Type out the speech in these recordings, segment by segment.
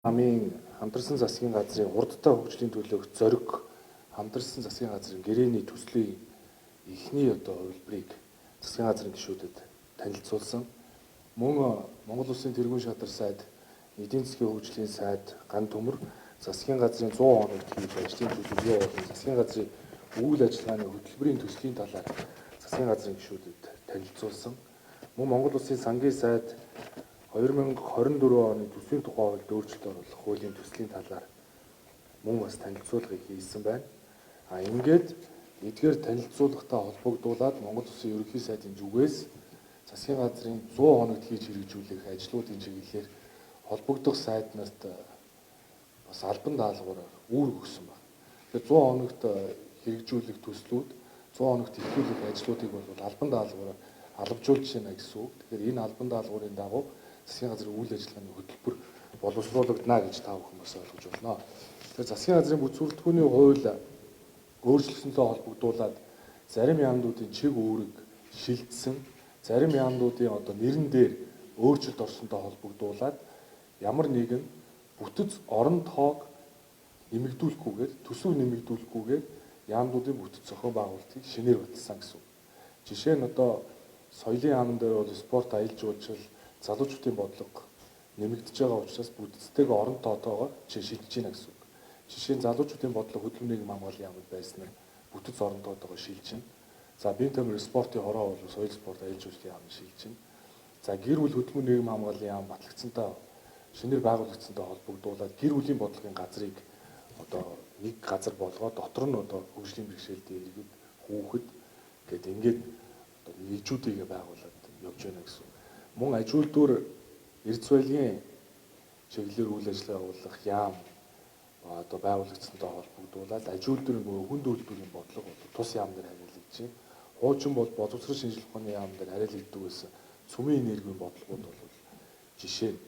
Намын хамтарсан засгийн газрын урдтай хөгжлийн төлөөх зориг хамтарсан засгийн газрын гэрээний төслийн эхний хувилбарыг засгийн газрын гишүүдэд танилцуулсан. Мөн Монгол Улсын тэргуун шатар сайд, эдийн засгийн хөгжлийн сайд, ган төмөр засгийн газрын 100 хоногт хийж ажлын төлөвлөгөө болон засгийн газрын үйл ажиллагааны хөтөлбөрийн төслийн талаар засгийн газрын гишүүдэд танилцуулсан. Мөн Монгол Улсын сангийн сайд 2024 оны төсвийн тухай хуульд өөрчлөлт оруулах хуулийн төслийн талаар мөн бас танилцуулгыг хийсэн байна. Ингээд эдгээр танилцуулгатай холбогдуулаад Монгол Улсын ерөнхий сайдын зүгээс засгийн газрын 100 хоногт хийж хэрэгжүүлэх ажлуудын чиглэлээр холбогдох сайд нарт бас албан даалгавраар үүрэг өгсөн байна. Тэгэхээр 100 хоногт хэрэгжүүлэх төслүүд 100 хоногт эхлүүлэх ажлуудыг бол албан даалгавраар албажуулж байна гэсэн үг. Тэгэхээр энэ албан даалгаврын дагуу засгийн газрын үйл ажиллагааны хөтөлбөр боловсруулагдана гэж та бүхэн бас ойлгож байна. Тэгэхээр засгийн газрын бүтээгдэхүүний хууль өөрчлөгдсөнтэй холбогдуулаад зарим яамнуудын чиг үүрэг шилжсэн, зарим яамнуудын нэрэн дээр өөрчлөлт орсонтой холбогдуулаад ямар нэгэн бүтэц орон тоог нэмэгдүүлэхгүйгээр, төсөв нэмэгдүүлэхгүйгээр яамнуудын бүтэц зохион байгуулалтыг шинээр баталсан гэсэн үг. Жишээ нь соёлын яамн дээр бол спорт, аялал жуулчлал, залуучуудын бодлого нэмэгдэж байгаа учраас бүтэцтэйгээ орон тоотойгоо шилжиж байна гэсэн үг. Жишээ нь залуучуудын бодлого хөдөлмөрийн нийгмийн хамгааллын яамд байсан нь бүтэц орон тоотойгоо шилжиж. За бие тамир спортын хороо бол соёл спорт, аялал жуулчлалын яамд шилжиж. За гэр бүл хөдөлмөрийн нийгмийн хамгааллын яам батлагдсантай шинээр байгуулагдсантай холбогдуулаад гэр бүлийн бодлогын газрыг нэг газар болгоод дотор нь хөгжлийн бэрхшээлтэй иргэд, хүүхэд гэдэг ингээд нэгжүүдийг байгуулад явж байна гэсэн. Мөн аж үйлдвэр эрдэс баялагын чиглэлээр үйл ажиллагаа явуулах яам байгуулагдсантай холбогдуулаад аж үйлдвэрийн буюу хүнд үйлдвэрийн бодлого тус яам дээр хариулагдаж байна. Хуучин бол боловсрол шинжилх ухааны яам дээр хариулагддаг байсан цөмийн энергийн бодлогууд бол жишээ нь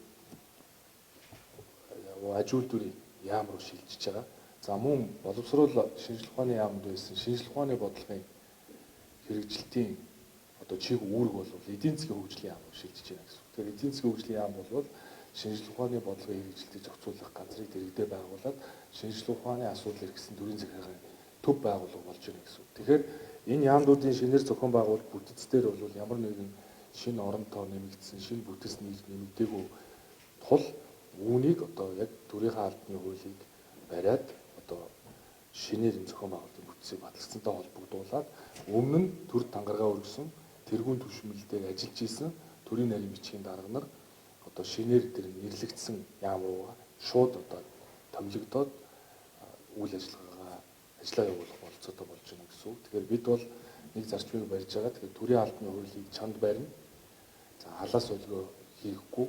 аж үйлдвэрийн яам руу шилжиж байгаа. За мөн боловсрол шинжилх ухааны яамд байсан шинжилх ухааны бодлогын хэрэгжилтийн чиг үүрэг бол эдийн засгийн хөгжлийн яам руу шилжиж байна гэсэн. Тэгэхээр эдийн засгийн хөгжлийн яам бол шинжилх ухааны бодлогын хэрэгжилтийг зохицуулах газрыг дэргэдээ байгуулад шинжилх ухааны асуудал иргэсэн төрийн захиргааны төв байгууллага болж байна гэсэн. Тэгэхээр энэ яамнуудын шинээр зохион байгуулалт бүтэцээр бол ямар нэгэн шинэ орон тоо нэмэгдсэн, шинэ бүтэц нэмэгдээгүй тул үүнийг яг төрийнхөө албаны хуулийг бариад шинээр зохион байгуулалтын бүтцийг батлагдсантай холбогдуулаад өмнө нь төр тангараа өргөсөн тэргуун түвшмэлтэйг ажиллаж исэн төрийн нарийн бичгийн дарга нар шинээр тэр нэрлэгдсэн яам руугаа шууд томилогдоод үйл ажиллагаа явуулах болцоотой болж байна гэсэн үг. Тэгэхээр бид бол нэг зарчмыг барьж байгаа. Тэгэхээр төрийн албаны хуулийг чанд барина. За халаас солио хийхгүй.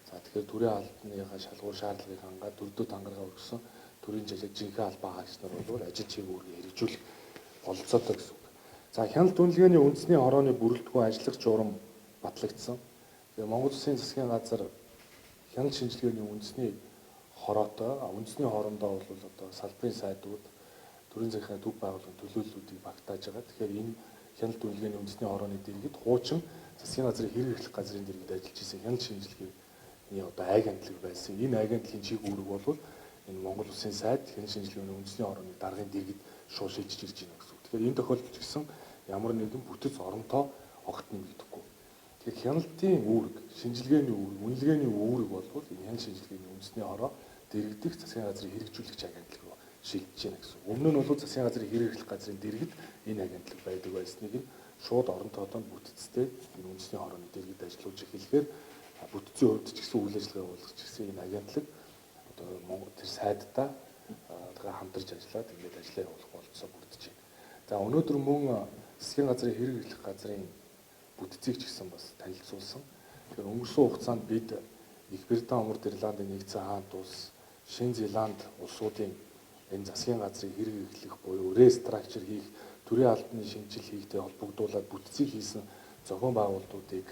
За тэгэхээр төрийн албаныхаа шалгуур шаардлагыг хангаад дөрөвдөө тангараа өргөсөн төрийн жинхэнэ албан хаагч нар бол ажил чиглэлийг хэрэгжүүлэх болцоотой гэсэн үг. За хяналт үнэлгээний үндэсний хорооны бүрэлдэхүүн ажиллах журам батлагдсан. Тэгээ Монгол Улсын засгийн газар хяналт шинжилгээний үндэсний хороотой, үндэсний хоорондоо бол салбарын сайдууд, төрийн захиргааны төв байгууллагын төлөөллүүдийг багтааж байгаа. Тэгэхээр энэ хяналт үнэлгээний үндэсний хорооны дэргэд хуучин засгийн газрын хэрэг эрхлэх газрын дэргэд ажиллаж исэн хяналт шинжилгээний айг хамтлаг байсан. Энэ айг хамтлагийн чиг үүрэг бол энэ Монгол Улсын сайд хяналт шинжилгээний үндэсний хорооны даргын дэргэд шууд шилжиж ирж байна гэсэн. Тэгэхээр энэ тохиолдолд гэсэн ямар нэгэн бүтэц оронтой огт нэмэгдэхгүй. Тэгэхээр хяналтын үүрэг, шинжилгээний үүрэг, үнэлгээний үүрэг бол энэ хяналт шинжилгээний үндэсний хороо дэргэдэх засгийн газрын хэрэгжүүлэгч агентлаг руу шилжиж байна гэсэн. Өмнө нь бол засгийн газрын хэрэг эрхлэх газрын дэргэд энэ агентлаг байдаг байсныг нь шууд орон тоотоонд бүтэцтэй энэ үндэсний хорооны дэргэд ажиллаж эхлэхээр бүтэцийн хувьд ч гэсэн үйл ажиллагаа явуулах ч гэсэн энэ агентлаг Монгол тэр сайдтай хамтарч ажиллаад ингээд ажиллаа явуулах болцоо бүрдэж байна. За өнөөдөр мөн засгийн газрын хэрэг эрхлэх газрын бүтцийг ч гэсэн бас танилцуулсан. Тэгэхээр өнгөрсөн хугацаанд бид Их Британь, Умард Ирландын нэгдсэн хаант улс, Шинэ Зеланд улсуудын энэ засгийн газрын хэрэг эрхлэх буюу рестракчер хийх, төрийн албаны шинжил хийхтэй холбогдуулаад бүтцийг хийсэн зохион байгуулалтуудыг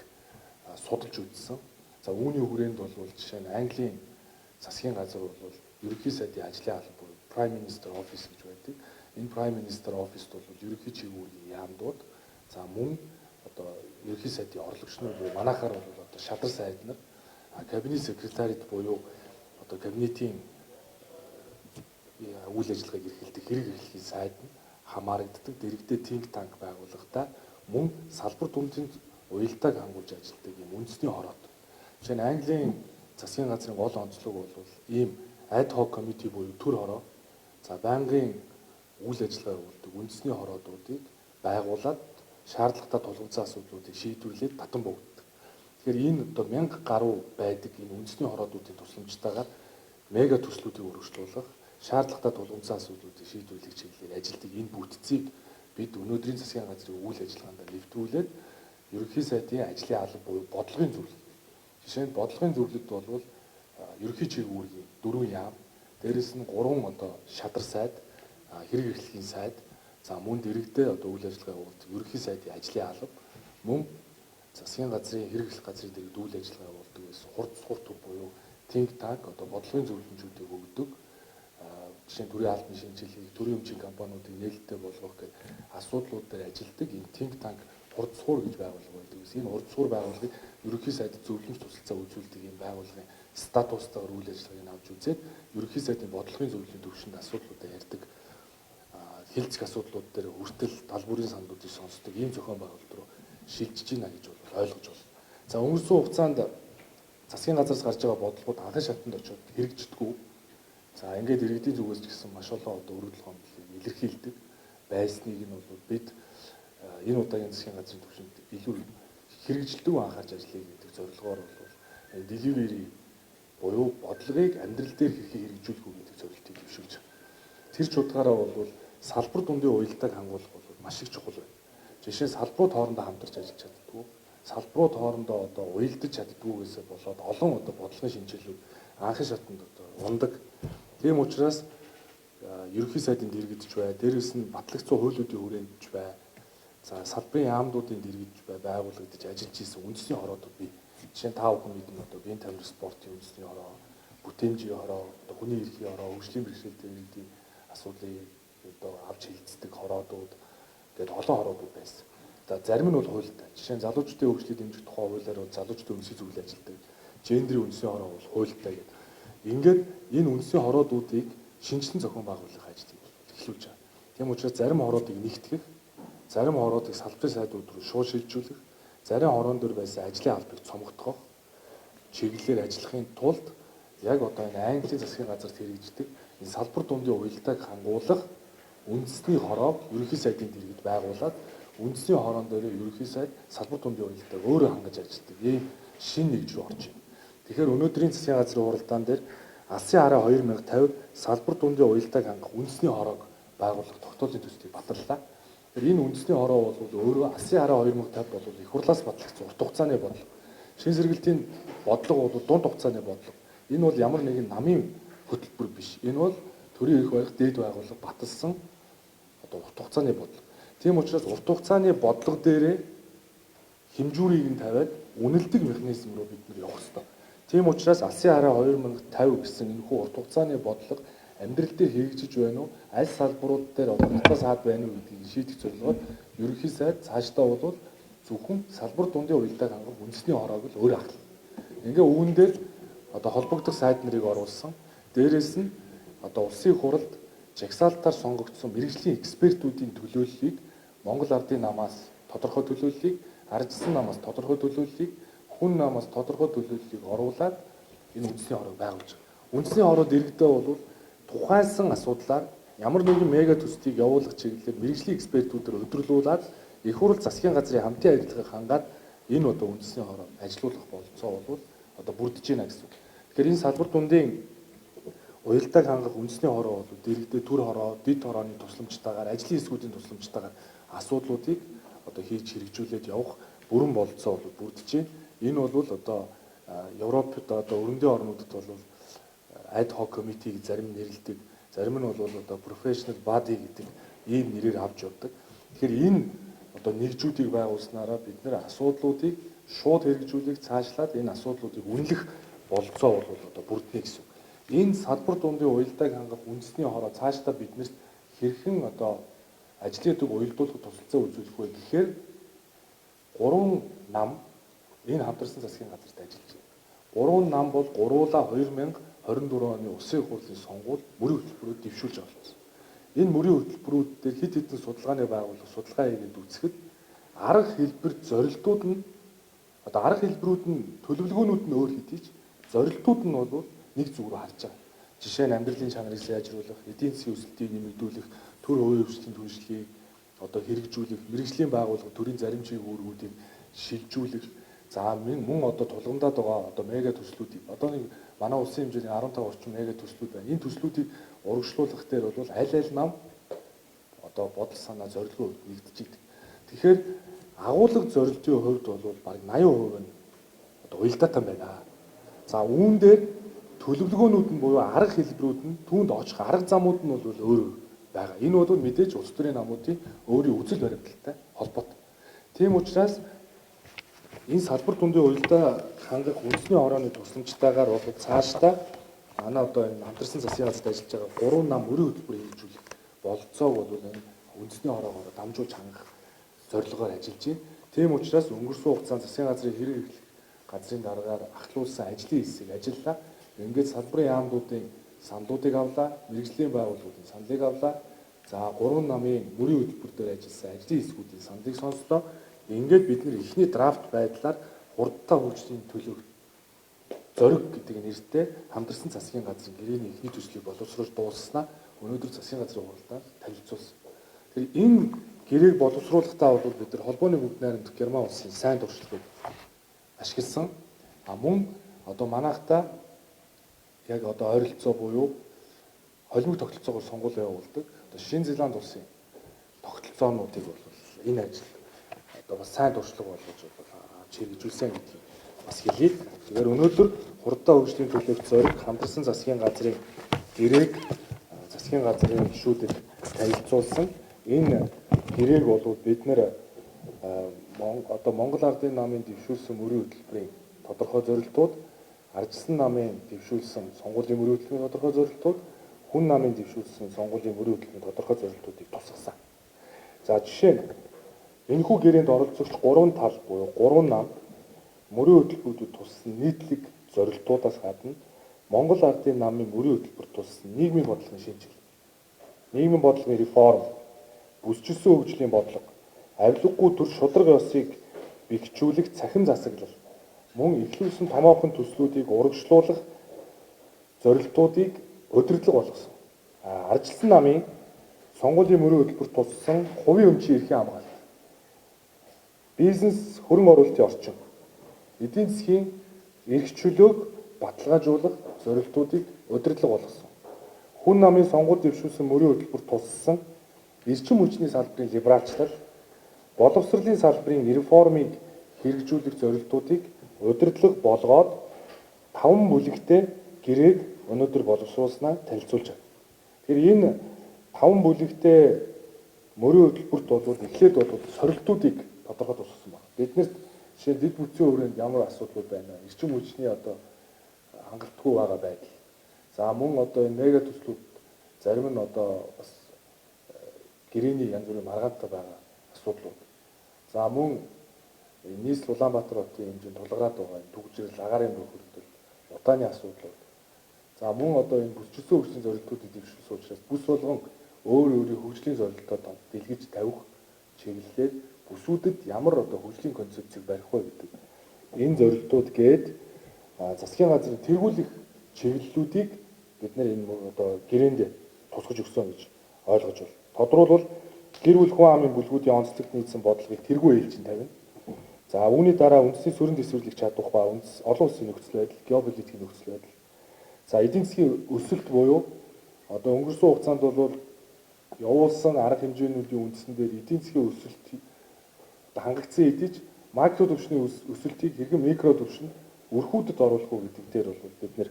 судалж үзсэн. За үүний хүрээнд бол жишээ нь Английн засгийн газар бол ерөнхий сайдын ажлын алба буюу Prime Minister Office гэж байдаг. Энэ Prime Minister Office бол ерөнхий чиг үүргийн яамдууд. За мөн ерөнхий сайдын орлогч нар буюу манайхаар бол шадар сайд нар, кабинет секретарит буюу одоо кабинетийн үйл ажиллагааг эрхэлдэг хэрэг эрхлэхийн сайд нь хамаарагддаг дэргэдээ think tank байгууллагатай мөн салбар дундын уялдааг хангуулж ажилладаг юм үндэсний хороод. Жишээ нь Английн засгийн газрын гол онцлог бол ийм ad hoc committee буюу төр хороо за байнгын үйл ажиллагаа явуулдаг үндэсний хороодуудыг байгуулад шаардлагатай тулгуурлын асуудлуудыг шийдвэрлээд татан богддог. Тэгэхээр энэ одоо 1000 гаруй байдаг энэ үндэсний хороодуудын тусламжтайгаар мега төслүүдийг өргөжлүүлэх, шаардлагатай тулгуурлын асуудлуудыг шийдвэрлэх чиглэлээр ажилтдаг энэ бүтцийг бид өнөөдрийн засгийн газрын үйл ажиллагаанд нэвтрүүлээд ерөнхий сайдын ажлын алба буюу бодлогын зөвлөлт. Жишээ нь бодлогын зөвлөлд бол ерөнхий чиг үүргийн 4 яам, дээрэс нь 3 одоо шадар сайд, хэрэг эрхлэхийн сайд, за мөн дэргэдээ одоо үйл ажиллагаа явуулдаг ерөнхий сайдын ажлын алба, мөн засгийн газрын хэрэг эрхлэх газрын дэргэд үйл ажиллагаа явуулдаг гэсэн хурд төр буюу think tank одоо бодлогын зөвлөмжүүдийг өгдөг. Жишээ нь төрийн албан шинжилгээг, төрийн өмчийн компаниудыг нээлттэй болгох гэх асуудлууд дээр ажилладаг энэ think tank хурд суур гэж байгуулга байдаг. Энэ хурд суур байгууллагыг ерөнхий сайдад зөвлөмж тусалцаа үзүүлдэг энэ байгууллагын статустайгаар үйл ажиллагааг авч үзээд ерөнхий сайдын бодлогын зөвлөлийн төвшөнд асуудлуудаа ярьдаг. Хилцэх асуудлууд дээр хүртэл талбарын сандуудыг сонсдог ийм зохион байгуулалт руу шилжиж байна гэж ойлгож байна. За өнгөрсөн хугацаанд засгийн газраас гарч байгаа бодлогууд анхны шатанд очиод хэрэгждэггүй. За ингээд иргэдийн зүгээс ч гэсэн маш олон одоо өргөдөл гомдлыг илэрхийлдэг байсныг нь бол бид энэ удаагийн засгийн газрын төвшөнд илүү хэрэгжилдэг анхаарч ажиллая гэдэг зорилгоор бол delivery буюу бодлогыг амьдрал дээр хэрхэн хэрэгжүүлэх үү гэдэг зорилтыг дэвшүүлж байна. Тэр чухалаараа бол салбар дундын уялдааг хангуулах бол маш их чухал байна. Жишээ нь салбарууд хоорондоо хамтарч ажиллаж чаддгүй, салбарууд хоорондоо одоо уялдаж чаддгүйгээс болоод олон одоо бодлогын шинжилгэүүд анхны шатанд одоо ундаг. Тийм учраас ерөнхий сайдын дэргэдж бай, дээрээс нь батлагдсан хуулиудын хүрээндж бай. За салбарын яамдуудын дэргэдж бай, байгуулагдаж ажиллаж исэн үндэсний хороодууд бий. Жишээ нь та бүхэн мэднэ одоо биеийн тамир спортын үндэсний хороо, бүтээмжийн хороо, одоо хүний эрхийн хороо, хөгжлийн бэрхшээлтэй иргэдийн асуудлыг одоо авч хилцдэг хороодууд гэдэг олон хороодууд байсан. За зарим нь бол хуультай. Жишээ нь залуучдын хөгжлийг дэмжих тухай хуулиар бол залуучдын үндэсний зөвлөл ажилтдаг. Гендерийн үндэсний хороо бол хуультай гэдэг. Ингээд энэ үндэсний хороодуудыг шинжилэн зохион байгуулах ажлыг эхлүүлж байгаа. Тийм учраас зарим хороодыг нэгтгэх, зарим хороодыг салбарын сайдууд руу шууд шилжүүлэх, зарим хороон дээр байсан ажлын албыг цомогдохох чиглэлээр ажиллахын тулд яг одоо энэ Английн засгийн газарт хэрэгждэг энэ салбар дундын уялдааг хангуулах үндэсний хороо ерөнхий сайдын дэргэд байгуулад үндэсний хороон дээр ерөнхий сайд салбар дундын уялдааг өөрөө хангаж ажилладаг ийм шинэ нэгж рүү орж байна. Тэгэхээр өнөөдрийн засгийн газрын хуралдаан дээр Алсын хараа 2050 салбар дундын уялдааг хангах үндэсний хороог байгуулах тогтоолын төслийг батлалаа. Тэгэхээр энэ үндэсний хороо бол өөрөө Алсын хараа 2050 бол их хурлаас батлагдсан урт хугацааны бодлого. Шин сэргэлтийн бодлого бол дунд хугацааны бодлого. Энэ бол ямар нэгэн намын хөтөлбөр биш. Энэ бол төрийн эрх барих дээд байгууллага баталсан одоо урт хугацааны бодлого. Тийм учраас урт хугацааны бодлого дээрээ хэмжүүрийг нь тавиад үнэлдэг механизм руу бид нэр явах хэрэгтэй. Тийм учраас Алсын хараа 2050 гэсэн энэхүү урт хугацааны бодлого амьдрал дээр хэрэгжиж байна уу? Аль салбарууд дээр одоо хатаа саад байна уу гэдгийг шийдэх зорилгоор ерөнхий сайд цаашдаа бол зөвхөн салбар дундын уялдааг хангах үндэсний хороог л өөр ахлаа. Ингээ үүн дээр одоо холбогдох сайд нарыг оруулсан. Дээрээс нь одоо улсын хуралд жагсаалтаар сонгогдсон мэргэжлийн экспертүүдийн төлөөллийг Монгол Ардын намаас тодорхой төлөөллийг, арчсан намаас тодорхой төлөөллийг, хүн намаас тодорхой төлөөллийг оруулаад энэ үндэсний хороог байгуулж байгаа. Үндэсний хороо дэргэдээ бол тухайлсан асуудлаар ямар нэгэн мега төслийг явуулах чиглэлээр мэргэжлийн экспертүүдээр өдөрлүүлээд их хурл засгийн газрын хамтын ажиллагааг хангаад энэ одоо үндэсний хороо ажилуулах болцоо бол одоо бүрдэж байна гэсэн. Тэгэхээр энэ салбар дундын уялдааг хангах үндэсний хороо бол дэргэдээ төр хороо, дид хорооны тусламжтайгаар, ажлын хэсгүүдийн тусламжтайгаар асуудлуудыг одоо хийж хэрэгжүүлээд явах бүрэн болцоо бол бүрдэж байна. Энэ бол одоо Европод одоо өргөндийн орнуудад бол ad hoc committee гэж зарим нэрлэдэг, зарим нь бол одоо professional body гэдэг ийм нэрээр авч явдаг. Тэгэхээр энэ одоо нэгжүүдийг байгуулснараа бид нэр асуудлуудыг шууд хэрэгжүүлэх, цаашлаад энэ асуудлуудыг үнэлэх болцоо бол одоо бүрднэ гэсэн. Энэ салбар дундын уялдааг хангах үндэсний хороо цаашдаа биднэрт хэрхэн одоо ажлын төг уялдуулах тусалцаа үзүүлэх вэ гэхээр 3 нам энэ хамтарсан засгийн газарт ажиллаж байна. 3 нам бол гуруула 24 оны Улсын их хурлын сонгуул мөрийн хөтөлбөрүүд дэвшүүлж байгаа болсон. Энэ мөрийн хөтөлбөрүүд дээр хэд хэдэн судалгааны байгууллага судалгаа хийгээд үзэхэд арга хэлбэр зорилтууд нь одоо арга хэлбэрүүд нь төлөвлөгөөнүүд нь өөр хэдий ч зорилтууд нь бол нэг зүг рүү харж байгаа. Жишээ нь амьдралын чанарыг сайжруулах, эдийн засгийн өсөлтийг нэмэгдүүлэх, төр хувийн хөгжлийн түншлэлийг одоо хэрэгжүүлэх, мэрэгжлийн байгууллага төрийн зарим чиглэл үүргүүдийг шилжүүлэх. За мөн одоо тулгамдаад байгаа одоо мега төслүүдийг одоо нэг манай улсын хэмжээний 15 орчим мега төслүүд байна. Энэ төслүүдийг урагшлуулах дээр бол аль нам одоо бодол санаа зорилгоо нэгдэж идэг. Тэгэхээр агуулга зорилтын хувьд бол баг 80% нь одоо уялдаатай байна. За үүн дээр төлөвлөгөөнүүд нь буюу арга хэлбэрүүд нь түүнд очих арга замууд нь бол өөр байгаа. Энэ бол мэдээж улс төрийн намуудын өөрийн үзэл баримталтай холбоотой. Тийм учраас энэ салбар дундын уялдаа хангах үндэсний хорооны тусламжтайгаар бол цаашдаа манай одоо энэ хамтарсан засгийн газарт ажиллаж байгаа 3 нам мөрийн хөтөлбөр хэрэгжүүлэх бололцоог бол энэ үндэсний хороогоор дамжуулж хангах зорилгоор ажиллаж байна. Тийм учраас өнгөрсөн хугацаанд засгийн газрын хэрэг эрхлэх газрын дараагаар ахлуулсан ажлын хэсэг ажиллаа. Ингээд салбарын яамдуудын саналуудыг авлаа, мэрэгжлийн байгууллагуудын саналыг авлаа. За 3 намын мөрийн хөтөлбөр дээр ажилласан ажлын хэсгүүдийн саналыг сонслоо. Ингээд бид нэр эхний драфт байдлаар хурдтай хөгжлийн төлөв зориг гэдэг нэртэй хамтарсан засгийн газрын гэрээний эхний төслийг боловсруулж дуусснаа өнөөдөр засгийн газрын хуралдаанд танилцуулсан. Тэгэхээр энэ гэрээг боловсруулахдаа бол бид нар холбооны бүгд найрамдах Герман улсын сайн туршлагыг ашигласан. Мөн одоо манайхта яг одоо ойролцоо буюу холимог тогтолцоогоор сонгуул явуулдаг. Одоо Шинэ Зеланд улсын тогтолцоонуудыг бол энэ ажил одоо бас сайн туршлага болгож чирэгжүүлсэн гэдгийг бас хэлье. Тэгэхээр өнөөдөр хурдтай хөгжлийн төлөөх зориг хамтарсан засгийн газрын гэрээг засгийн газрын гишүүдэд танилцуулсан. Энэ гэрээг бол бид нэр одоо Монгол Ардын намын дэвшүүлсэн мөрийн хөтөлбөрийн тодорхой зорилтууд, Ардчилсан намын дэвшүүлсэн сонгуулийн мөрийн хөтөлбөрийн тодорхой зорилтууд, Хүн намын дэвшүүлсэн сонгуулийн мөрийн хөтөлбөрийн тодорхой зорилтуудыг тусгасан. За жишээ нь энэхүү гэрээнд оролцогч 3 тал буюу 3 нам мөрийн хөтөлбөрүүдэд туссан нийтлэг зорилтуудаас гадна Монгол Ардын намын мөрийн хөтөлбөр туссан нийгмийн бодлогын шинжилгээ, нийгмийн бодлогын реформ, бүсчилсэн хөгжлийн бодлого, авилгагүй төр шударга ёсыг бэхжүүлэх цахим засаглал, мөн эхлүүлсэн томоохон төслүүдийг урагшлуулах зорилтуудыг удирдлага болгосон. Ардчилсан намын сонгуулийн мөрийн хөтөлбөрт туссан хувийн өмчийн эрхийн хамгаалалт, бизнес хөрөнгө оруулалтын орчин, эдийн засгийн эрх чөлөөг баталгаажуулах зорилтуудыг удирдлага болгосон. Хүн намын сонгууль дэвшүүлсэн мөрийн хөтөлбөрт туссан эрчим хүчний салбарын либералчлал, боловсролын салбарын реформыг хэрэгжүүлэх зорилтуудыг удирдлага болгоод 5 бүлэгтэй гэрээг өнөөдөр боловсруулснаа танилцуулж байна. Тэгэхээр энэ 5 бүлэгтэй мөрийн хөтөлбөрт бол эхлээд бол сорилтуудыг тодорхой тусгасан байна. Биднэрт жишээ дэд бүтцийн хүрээнд ямар асуудлууд байна вэ? Эрчим хүчний одоо хангалтгүй байгаа байдал. За мөн одоо энэ мега төслүүд зарим нь одоо бас гэрээний янз бүрийн маргаантай байгаа асуудлууд. За мөн нийслэл Улаанбаатар хотын хэмжээнд тулгараад байгаа түгжрэл агаарын бүрхэмтэл утааны асуудлууд. За мөн одоо энэ бүсчилсэн хөгжлийн зорилтуудыг дэвшүүлсэн учраас бүс болгон өөрийн хөгжлийн зорилтоод дэлгэж тавих чиглэлээр бүсүүдэд ямар одоо хөгжлийн концепцийг барих вэ гэдэг энэ зорилтууд гээд засгийн газрын тэргүүлэх чиглэлүүдийг бид нэр энэ одоо гэрээнд тусгаж өгсөн гэж ойлгож байна. Тодорхойлбол гэр бүл хүн амын бүлгүүдийн онцлогт нийцсэн бодлогыг тэргүй ээлжин тавина. За үүний дараа үндэсний сүрэн дэвсгэрийг чадах ба олон улсын нөхцөл байдал, геополитикийн нөхцөл байдал. За эдийн засгийн өсөлт буюу одоо өнгөрсөн хугацаанд бол явуулсан арга хэмжээнүүдийн үндсэн дээр эдийн засгийн өсөлт хангагдсан хэдий ч макро түвшний өсөлтийг хэрхэн микро түвшинд өрхүүдэд оруулах уу гэдэг дээр бол бид нэр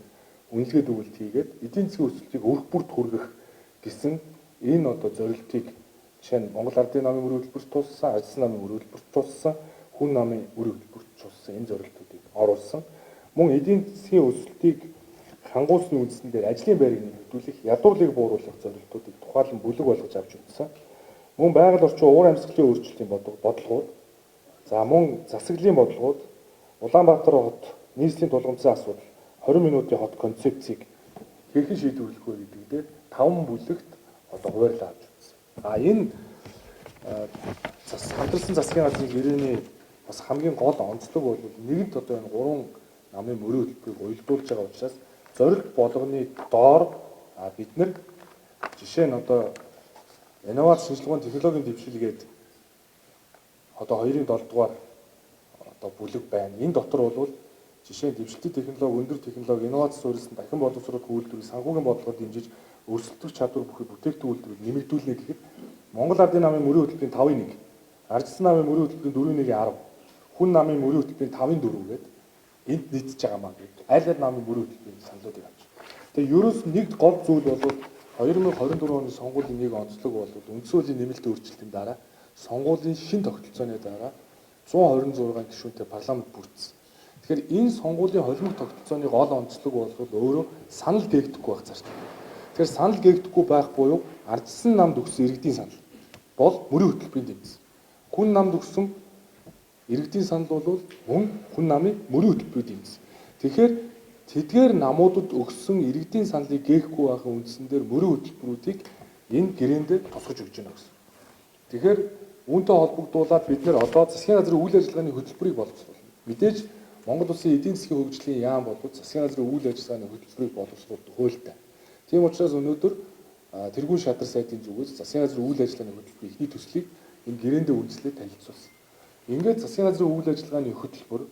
үнэлгээ дүгнэлт хийгээд эдийн засгийн өсөлтийг өрх бүрт хүргэх гэсэн энэ одоо зорилтыг жишээ нь Монгол Ардын намын мөрийн хөтөлбөрт туссан, Ардчилсан намын мөрийн хөтөлбөрт туссан, Хүн намын мөрийн хөтөлбөрт туссан энэ зорилтуудыг оруулсан. Мөн эдийн засгийн өсөлтийг хангуулсны үндсэн дээр ажлын байрыг нэмэгдүүлэх, ядуурлыг бууруулах зорилтуудыг тухайлан бүлэг болгож авч үзсэн. Мөн байгаль орчин уур амьсгалын өөрчлөлтийн бодлогууд, за мөн засаглалын бодлогууд, Улаанбаатар хот нийслэлийн тулгымцсан асуудал, 20 минутын хот концепцийг хэрхэн шийдвэрлэх вэ гэдэг дээр 5 бүлэгт одоо хуваарлаа авч үзсэн. Энэ хамтарсан засгийн газрын гэрээний бас хамгийн гол онцлог бол нэгэнт одоо энэ 3 намын мөрийн хөтөлбөрийг уялдуулж байгаа учраас зорилт болгоны доор бид нар жишээ нь одоо инновац шинжилгээний технологийн дэвшилгээд одоо 2-7 дугаар одоо бүлэг байна. Энэ дотор бол жишээ нь дэвшилтийн технологи, өндөр технологи, инновац суурилсан дахин боловсруулах үйлдвэрийг санхүүгийн бодлогоор дэмжиж өрсөлдөх чадвар бүхий бүтээгдэхүүн үйлдвэрийг нэмэгдүүлнэ гэхэд Монгол Ардын намын мөрийн хөтөлбөрийн 5-1, Ардчилсан намын мөрийн хөтөлбөрийн 4-1-10, Хүн намын мөрийн хөтөлбөрийн 5-4 гэдэг энд нийцэж байгаа маа гэдэг. Аль намын мөрийн хөтөлбөрийн саналуудыг авч. Тэгээ ерөөс нэг гол зүйл бол 2024 оны сонгуулийн нэг онцлог бол үндсэн хуулийн нэмэлт өөрчлөлтийн дараа сонгуулийн шин тогтолцооны дараа 126 гишүүнтэй парламент бүрдсэн. Тэгэхээр энэ сонгуулийн холимог тогтолцооны гол онцлог бол өөрөө санал гээгдэхгүй байх зарчим. Тэгэхээр санал гээгдэхгүй байх буюу ардчилсан намд өгсөн иргэдийн санал бол мөрийн хөтөлбөрийн дэмжсэн. Хүн намд өгсөн иргэдийн санал бол мөн хүн намын мөрийн хөтөлбөрийн дэмжсэн. Тэгэхээр тэдгээр намуудад өгсөн иргэдийн саналыг гээхгүй байхын үндсэн дээр мөрийн хөтөлбөрүүдийг энэ гэрээндээ тусгаж өгч байна гэсэн. Тэгэхээр үүнтэй холбогдуулаад бид нэр одоо засгийн газрын үйл ажиллагааны хөтөлбөрийг боловсруулна. Мэдээж Монгол Улсын эдийн засгийн хөгжлийн яам болоод засгийн газрын үйл ажиллагааны хөтөлбөрийг боловсруулах хуультай. Тийм учраас өнөөдөр тэргүүн шадар сайдын зүгээс засгийн газрын үйл ажиллагааны хөтөлбөрийн эхний төслийг энэ гэрээндээ үндэслээд танилцуулсан. Ингээд засгийн газрын үйл ажиллагааны хөтөлбөр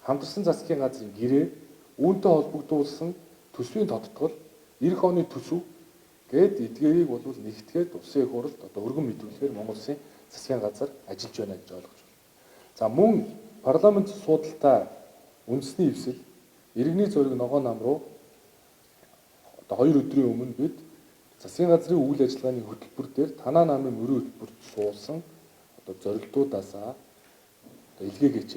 хамтарсан засгийн газрын гэрээ үүнтэй холбогдуулсан төсвийн тодтгол эх оны төсөв гээд эдгээрийг бол нэгтгээд улсын их хурлд одоо өргөн мэдүүлэхээр Монгол Улсын засгийн газар ажиллаж байна гэж ойлгож байна. За мөн парламент судалтай үндэсний эвсэл иргэний зориг ногоо нам руу одоо 2 өдрийн өмнө бид засгийн газрын үйл ажиллагааны хөтөлбөр дээр танаа намын мөрийн хөтөлбөрт суулсан одоо зорилтуудаасаа одоо илгээгээч.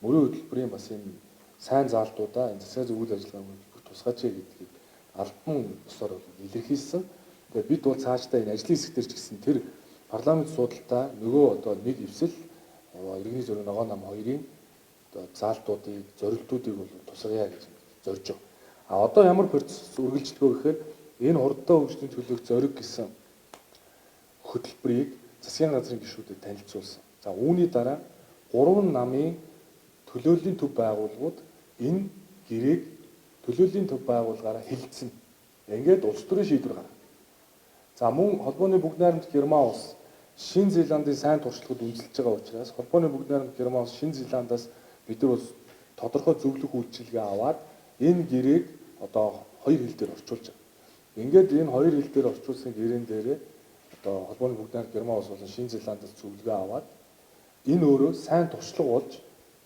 Мөрийн хөтөлбөрийн бас энэ сайн заалтуудаа энэ засгийн газрын үйл ажиллагааны хөтөлбөр тусгаач гэдгийг албан ёсоор илэрхийлсэн. Тэгээд бид бол цаашдаа энэ ажлын хэсэг дээр ч гэсэн тэр парламент судалтай нөгөө одоо нэг эвсэл иргэний зориг ногоо нам 2-ын одоо заалтуудыг, зорилтуудыг бол тусгая гэж зорж байгаа. А одоо ямар процесс үргэлжлэх вэ гэхээр энэ хурдтай хөгжлийн төлөөх зориг гэсэн хөтөлбөрийг засгийн газрын гишүүдэд танилцуулсан. За үүний дараа 3 намын төлөөллийн төв байгууллагууд энэ гэрээг төлөөллийн төв байгууллагаараа хилцэн. Ингээд улс төрийн шийдвэр гаргав. За мөн холбооны бүгд найрамд Герман улс Шинэ Зеландын сайн туршлагад үндэслэж байгаа учраас холбооны бүгд найрамд Герман улс Шинэ Зеландаас бид нар бол тодорхой зөвлөх үйлчилгээ аваад энэ гэрээг одоо 2 хил дээр орчуулж байгаа. Ингээд энэ 2 хил дээр орчуулсан гэрээн дээрээ одоо холбооны бүгд найрамд Герман улс болон Шинэ Зеландаас зөвлөгөө аваад энэ өөрөө сайн туршлага болж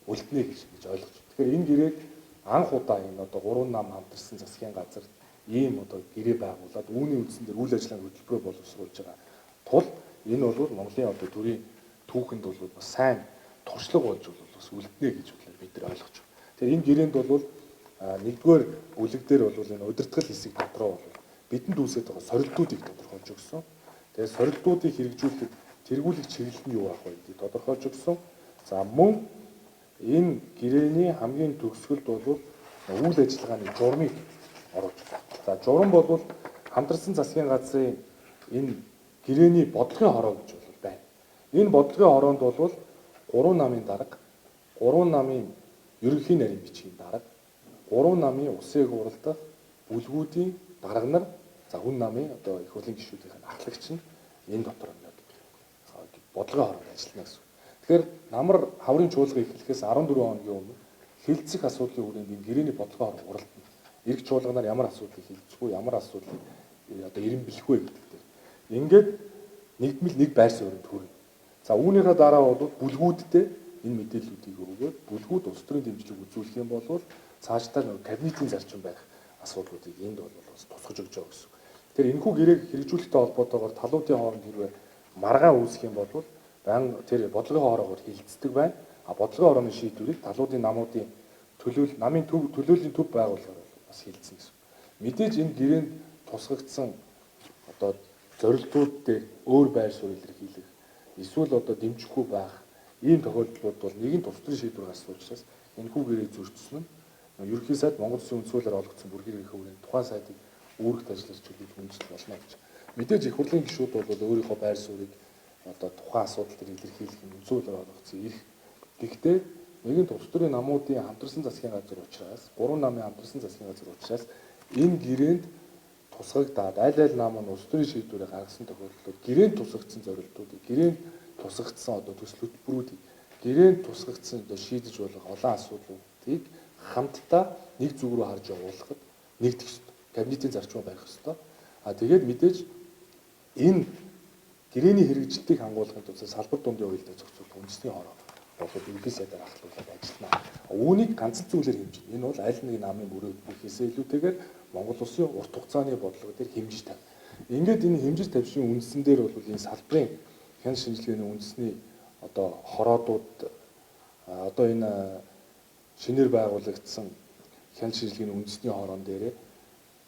үлднэ гэж ойлгож байна. Тэгэхээр энэ гэрээг анх удаа энэ одоо 3 нам хамтарсан засгийн газар ийм одоо гэрээ байгуулад үүний үндсэн дээр үйл ажиллагааны хөтөлбөрөөр боловсруулж байгаа тул энэ бол Монголын одоо төрийн түүхэнд бол бас сайн туршлага болж бас үлднэ гэж бид нар ойлгож байна. Тэгэхээр энэ гэрээнд бол нэгдүгээр бүлэг дээр бол энэ удирдгал хэсэг дотроо бол бидэнд үүсэж байгаа сорилтуудыг тодорхойлж өгсөн. Тэгээд сорилтуудыг хэрэгжүүлэхэд тэргүүлэх чиглэл нь юу байх вэ гэдгийг тодорхойлж өгсөн. За мөн энэ гэрээний хамгийн төгсгөлд бол үйл ажиллагааны журмыг оруулж байна. За журам бол хамтарсан засгийн газрын энэ гэрээний бодлогын хороо гэж байна. Энэ бодлогын хороонд бол 3 намын дарга, 3 намын ерөнхий нарийн бичгийн дарга, 3 намын улсын их хурл дахь бүлгүүдийн дарга нар, за хүн намын одоо их хурлын гишүүдийн ахлагч нь энэ дотор бодлогын хороонд ажиллана гэсэн. Тэгэхээр намар хаврын чуулга эхлэхээс 14 хоногийн өмнө хилцэх асуудлын хүрээнд энэ гэрээний бодлогын хороо уралдана. Ирэх чуулганаар ямар асуудлыг хилцэх вэ, ямар асуудлыг одоо ирэмблэх вэ гэдэг дээр. Ингээд нэгдмэл нэг байр суурьнд хүрнэ. За үүнийхээ дараа бол бүлгүүдтэй энэ мэдээллүүдийг өгөөд бүлгүүд улс төрийн дэмжлэг үзүүлэх юм бол цаашдаа кабинетийн зарчим байх асуудлуудыг энд бол бас тусгаж өгч байгаа гэсэн. Тэгэхээр энэхүү гэрээг хэрэгжүүлэлттэй холбоотойгоор талуудын хооронд хэрвээ маргаан үүсэх юм бол баян тэр бодлогын хоороогоор хилцдэг байна. А бодлогын хорооны шийдвэрийг талуудын намуудын намын төлөөллийн төв байгууллагаар бас хилцсэн гэсэн. Мэдээж энэ гэрээнд тусгагдсан одоо зорилтууд дээр өөр байр суурь илэрхийлэх эсвэл одоо дэмжихгүй байх ийм тохиолдлууд бол нэгэн тус төрийн шийдвэр гарсан учраас энэхүү гэрээг зөрчсөн нь Ерөнхий сайд Монгол Улсын үндсүүлээр олгогдсон бүрхийг хөврийн тухайн сайдыг үүрэгт ажиллаж чөлөөт үндэслэх болно гэж. Мэдээж их хурлын гишүүд бол өөрийнхөө байр суурийг одоо тухайн асуудал төр илэрхийлэх юм үндсүүлээр олгогдсон их. Гэхдээ нэгэн улс төрийн намуудын хамтарсан засгийн газар учраас, 3 намын хамтарсан засгийн газар учраас энэ гэрээнд тусгагдаад аль нам нь улс төрийн шийдвэрээр гаргасан тохиолдолд гэрээнд тусгагдсан зорилтуудыг, гэрээнд тусгагдсан одоо төсөл хөтөлбөрүүдийг, гэрээнд тусгагдсан одоо шийдэж болох олон асуудлуудыг хамтдаа нэг зүг рүү харж явуулахад нэгдэх ёстой. Кабинетийн зарчмыг барих ёстой. Тэгээд мэдээж энэ гэрээний хэрэгжилтийг хангуулахын тулд салбар дундын уялдаа зохицуулах үндэсний хороо болоод ерөнхий сайдаар ахлуулаад ажиллана. Үүнийг ганц зүйлээр хэмжинэ. Энэ бол аль нэг намын бүрээсээ илүүтэйгээр Монгол Улсын урт хугацааны бодлого дээр хэмжиж тавь. Ингээд энэ хэмжиж тавьшийн үндсэн дээр бол энэ салбарын хяналт шинжилгээний үндэсний одоо хороодууд одоо энэ шинээр байгуулагдсан хяналт шинжилгээний үндэсний хороон дээр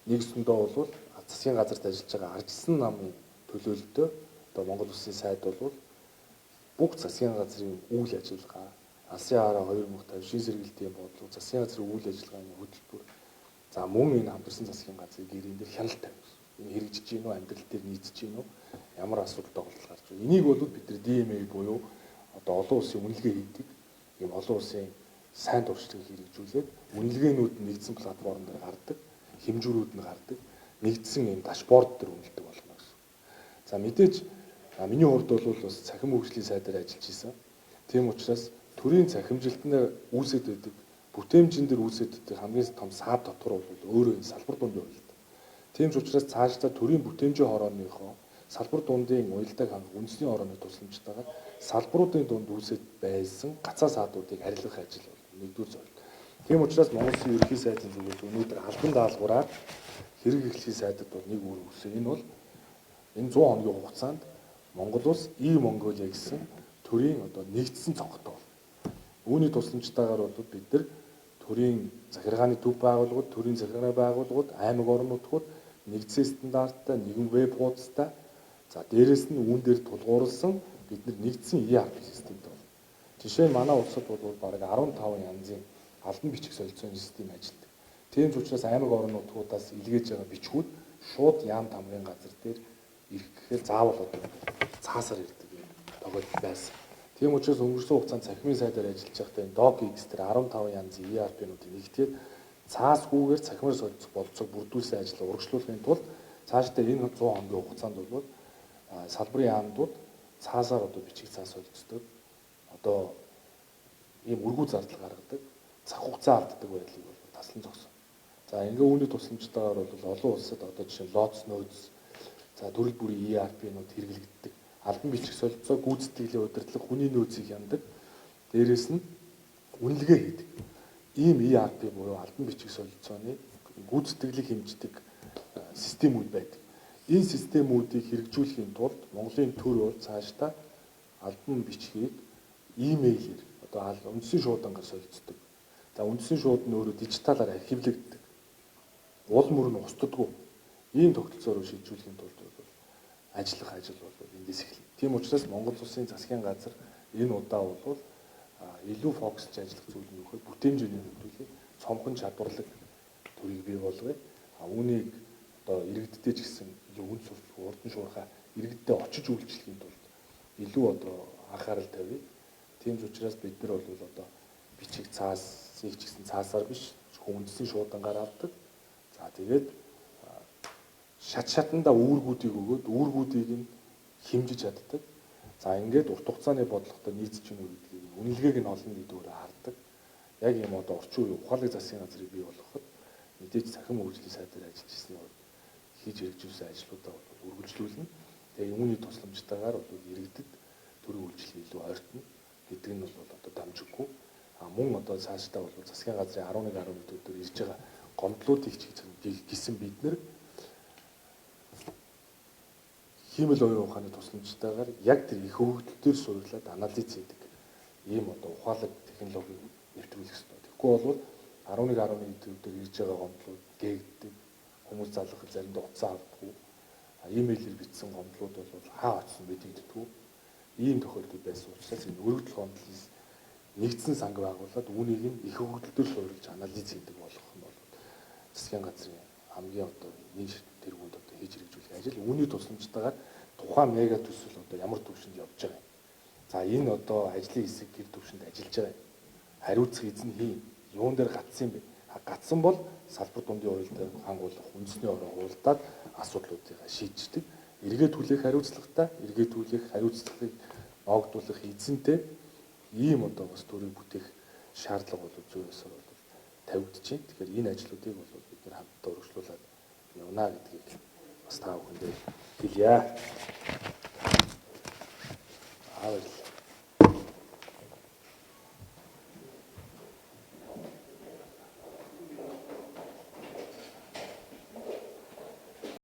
нэгсэндээ бол засгийн газарт ажиллаж байгаа арчилсан намын төлөөлөлтөө одоо Монгол Улсын сайд бол бүх засгийн газрын үйл ажиллагаа, алсын хараа 2050 шин сэргэлтийн бодлого, засгийн газрын үйл ажиллагааны хөтөлбөр, за мөн энэ хамтарсан засгийн газрын гэрээнд дээр хяналт тавьсан. Энэ хэрэгжиж гин үү, амьдрал дээр нийцэж гин үү, ямар асуудал тоглол гарч байна. Энийг бол бид нар DMA буюу одоо олон улсын үнэлгээ хийдэг, ийм олон улсын сайн туршлагыг хэрэгжүүлээд үнэлгээнүүд нь нэгдсэн платформ дээр гардаг, хэмжүүрүүд нь гардаг, нэгдсэн ийм дашборд дээр үнэлдэг болно гэсэн. За мэдээж миний хувьд бол бас цахим хөгжлийн сайдаар ажиллаж исэн. Тийм учраас төрийн цахимжилтанд үүсэж байдаг, бүтээмжийн дээр үүсэж байдаг хамгийн том саад дотор бол өөрөө энэ салбар дундын уялдаа. Тийм ч учраас цаашдаа төрийн бүтээмжийн хорооныхоо салбар дундын уялдааг хангах үндэсний хорооны тусламжтайгаар салбаруудын дунд үүсэж байсан гацаа саадуудыг арилгах ажил бол нэгдүгээр зорилго. Тийм учраас Монгол Улсын ерөнхий сайдын зүгээс өнөөдөр албан даалгавраар хэрэг эхлэлийн сайдад бол нэг үр өгсөн. Энэ бол энэ 100 хоногийн хугацаанд Монгол улс E-Mongolia гэсэн төрийн одоо нэгдсэн цонхтой бол. Үүний тусламжтайгаар бол бид нар төрийн захиргааны төв байгууллагууд, төрийн захиргааны байгууллагууд, аймаг орон нутгууд нэгдсэн стандарттай, нэгэн веб хуудастай, за дээрэс нь үүн дээр тулгуурласан бид нар нэгдсэн ERP системтэй бол. Жишээ нь манай улсад бол бараг 15 янзын албан бичих солилцооны систем ажилладаг. Тийм ч учраас аймаг орон нутгуудаас илгээж байгаа бичгүүд шууд яам тамгын газар дээр ирэх гэхээр заавал одоо цаасаар ирдэг юм тохиолдол байсан. Тийм учраас өнгөрсөн хугацаанд цахимын сайдаар ажиллаж байхдаа энэ DocX дээр 15 янзын ERP-нуудыг нэгтгээд цаасгүйгээр цахимаар солилцох болцоог бүрдүүлсэн ажлыг урагшлуулахын тулд цаашдаа энэ 100 хоногийн хугацаанд бол салбарын яамдууд цаасаар одоо бичиг цаас солилцдог. Одоо ийм үргүү зардал гаргадаг, цаг хугацаа алддаг байдлыг бол таслан зогсов. За ингээ үүний тусламжтайгаар бол олон улсад одоо жишээ нь Lotus Notes, за төрөл бүрийн ERP-нууд хэрэглэгддэг. Албан бичих солилцоо гүйцэтгэлийн удирдлага, хүний нөөцийг хяндаг. Дээрээс нь үнэлгээ хийдэг. Ийм ERP буюу албан бичих солилцооны гүйцэтгэлийг хэмждэг системүүд байдаг. Энэ системүүдийг хэрэгжүүлэхийн тулд Монголын төр бол цаашдаа албан бичгийг имэйлээр одоо үндэсний шуудангаар солилцдог. За үндэсний шууд нь өөрөө дижиталаар архивлэгддэг. Уул мөр нь устдаггүй. Ийм тогтолцоороо шийдвэрлэхийн тулд ажиллах ажил бол эндээс эхэлнэ. Тийм учраас Монгол Улсын засгийн газар энэ удаа бол илүү фокусж ажиллах зүйл нь нөхөр бүтээмжийн нөхцөлийг цомхон чадварлаг төрийг бий болгоё. Үүнийг одоо иргэдтэй ч гэсэн илүү үн сурталчилгаа, урдан шуурхай иргэдтэй очиж үйлчлэхийн тулд илүү одоо анхаарал тавья. Тийм ч учраас бид нар бол одоо бичиг цаасыг ч гэсэн цаасаар биш үндэсний шуудангаар авдаг. За тэгээд шатандаа үүргүүдийг өгөөд үүргүүдийг нь хэмжиж чаддаг. За ингээд урт хугацааны бодлоготой нийцэж гэнэ гэдгийг үнэлгээг нь олон нийтөөрөө хардаг. Яг ийм одоо орчин үеийн ухаалаг засгийн газрыг бий болгоход мэдээж цахим хөгжлийн сайдаар ажиллаж ирсний үед хийж хэрэгжүүлсэн ажлуудаа үргэлжлүүлнэ. Тэгээ үүний тусламжтайгаар бол иргэдэд төрийн үйлчлэл илүү ойртно гэдэг нь бол одоо дамжиггүй. Мөн одоо цаашдаа бол засгийн газрын 11-12 өдөр ирж байгаа гомдлуудыг гисэн бид нэр хиймэл оюун ухааны тусламжтайгаар яг тэр их хөгжил төр суйрлаад анализ хийдэг ийм одоо ухаалаг технологиг нэвтрүүлэх хэрэгтэй. Тэгэхгүй бол 11-11 өдөр ирж байгаа гомдлууд гээгддэг, хүмүүс залгах заримдаа утсаа авдаггүй, имэйлээр бичсэн гомдлууд бол хаа очсон мэдэгддэггүй. Ийм тохиолдол байсан учраас энэ өргөдөл гомдлын нэгдсэн санг байгуулад үүнийг нь их хөгжөлтөөр суурилж анализ хийдэг болох нь бол засгийн газрын хамгийн одоо нэг тэргүүд одоо хийж хэрэгжүүлэх ажил. Үүний тусламжтайгаар тухайн мега төсөл одоо ямар төвшөнд явж байгаа юм. За энэ одоо ажлын хэсэг гэр төвшөнд ажиллаж байгаа юм. Хариуцах эзэн хий. Юун дээр гацсан юм бэ? Гацсан бол салбар дундын хуулиар хангуулах үндэсний орон хуулиудад асуудлуудыг шийддэг. Эргээд хүлээх хариуцлагатай, эргээд хүлээх хариуцлагыг ногдуулах эзэнтэй ийм одоо бас төрийг бүтээх шаардлага бол зүйсээр бол тавигдж байна. Тэгэхээр энэ ажлуудыг бол бид нэр хамтдаа өргөжлүүлээд явна гэдгийг бас та бүхэндээ хэлье.